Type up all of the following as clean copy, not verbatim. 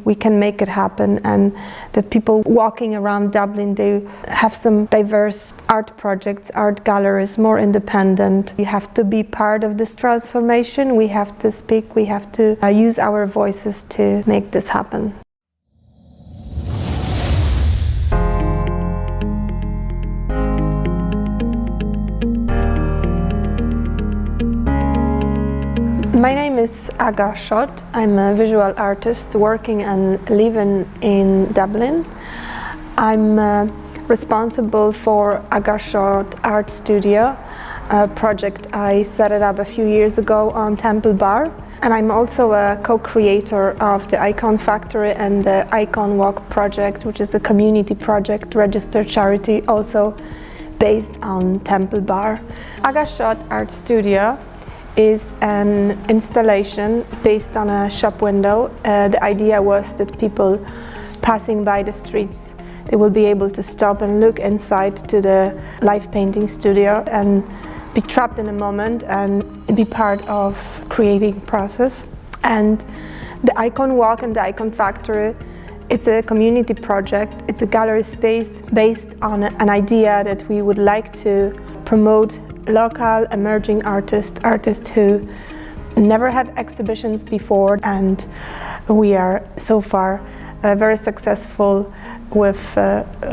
we can make it happen, and that people walking around Dublin, they have some diverse art projects, art galleries, more independent. We have to be part of this transformation. We have to speak, we have to use our voices to make this happen. My name is Aga Szot. I'm a visual artist working and living in Dublin. I'm responsible for Aga Szot Art Studio, a project I set it up a few years ago on Temple Bar. And I'm also a co-creator of the Icon Factory and the Icon Walk project, which is a community project, registered charity, also based on Temple Bar. Aga Szot Art Studio is an installation based on a shop window. The idea was that people passing by the streets, they will be able to stop and look inside to the live painting studio and be trapped in a moment and be part of creating process. And the Icon Walk and the Icon Factory, it's a community project. It's a gallery space based on an idea that we would like to promote local emerging artists who never had exhibitions before, and we are so far very successful with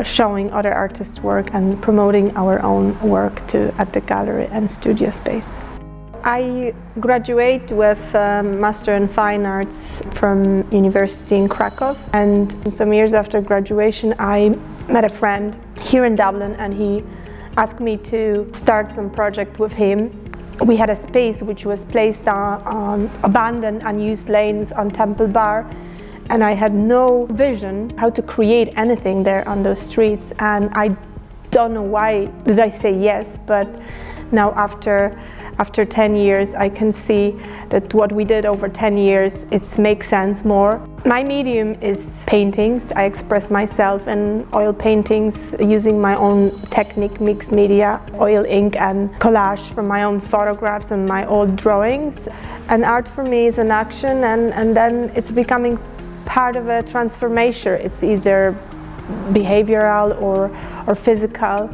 showing other artists' work and promoting our own work at the gallery and studio space. I graduate with Master in Fine Arts from University in Krakow, and some years after graduation I met a friend here in Dublin, and he asked me to start some project with him. We had a space which was placed on abandoned, unused lanes on Temple Bar, and I had no vision how to create anything there on those streets, and I don't know why did I say yes, but now after 10 years I can see that what we did over 10 years, it makes sense more. My medium is paintings. I express myself in oil paintings using my own technique, mixed media, oil, ink and collage from my own photographs and my old drawings. And art for me is an action, and then it's becoming part of a transformation. It's either behavioral or physical.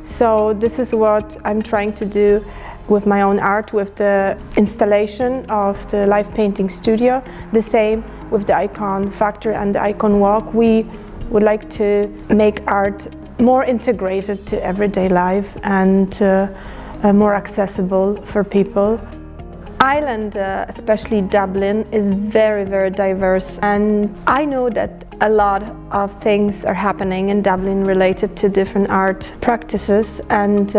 So this is what I'm trying to do with my own art, with the installation of the live painting studio. The same with the Icon Factory and the Icon Walk. We would like to make art more integrated to everyday life and more accessible for people. Ireland, especially Dublin, is very, very diverse, and I know that a lot of things are happening in Dublin related to different art practices, and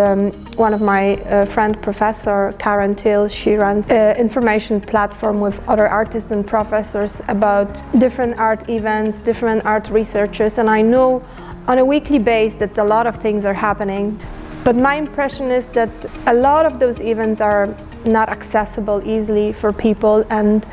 one of my friend Professor Karen Till, she runs an information platform with other artists and professors about different art events, different art researchers, and I know on a weekly basis that a lot of things are happening. But my impression is that a lot of those events are not accessible easily for people, and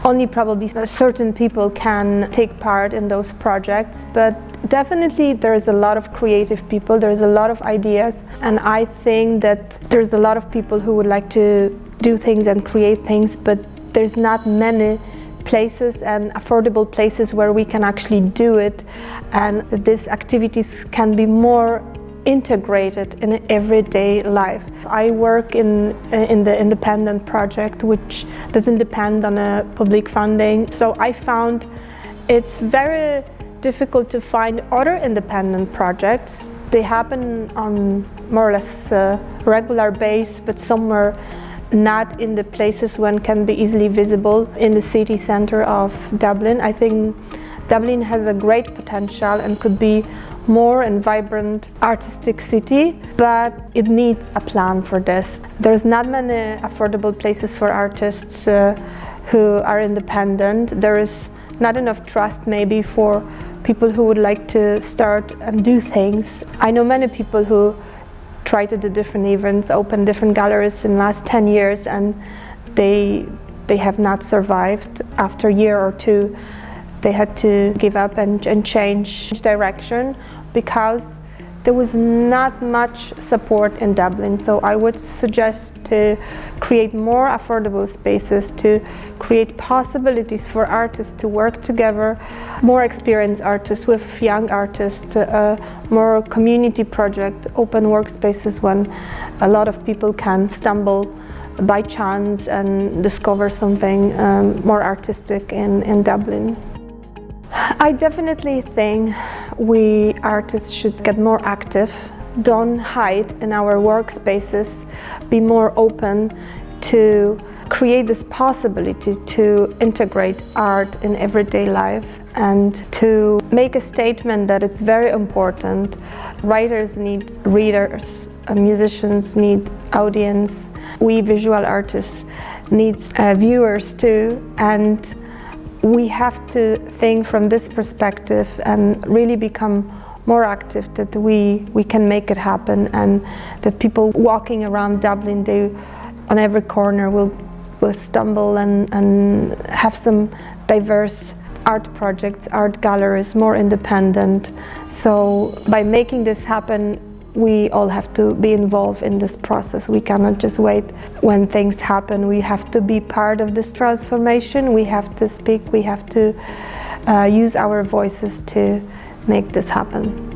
only probably certain people can take part in those projects. But definitely there's a lot of creative people, there's a lot of ideas, and I think that there's a lot of people who would like to do things and create things, but there's not many places and affordable places where we can actually do it, and these activities can be more integrated in everyday life. I work in the independent project, which doesn't depend on a public funding. So I found it's very difficult to find other independent projects. They happen on more or less regular basis, but somewhere not in the places one can be easily visible in the city center of Dublin. I think Dublin has a great potential and could be more and vibrant artistic city, but it needs a plan for this. There's not many affordable places for artists who are independent. There is not enough trust maybe for people who would like to start and do things. I know many people who try to do different events, open different galleries in the last 10 years, and they have not survived. After a year or two, they had to give up and change direction because there was not much support in Dublin, so I would suggest to create more affordable spaces, to create possibilities for artists to work together, more experienced artists with young artists, more community project, open workspaces when a lot of people can stumble by chance and discover something more artistic in Dublin. I definitely think we artists should get more active, don't hide in our workspaces, be more open to create this possibility to integrate art in everyday life and to make a statement that it's very important. Writers need readers, musicians need audience, we visual artists need viewers too, and we have to think from this perspective and really become more active, that we can make it happen, and that people walking around Dublin, they on every corner will stumble and have some diverse art projects, art galleries, more independent. So by making this happen, we all have to be involved in this process. We cannot just wait when things happen. We have to be part of this transformation. We have to speak, we have to use our voices to make this happen.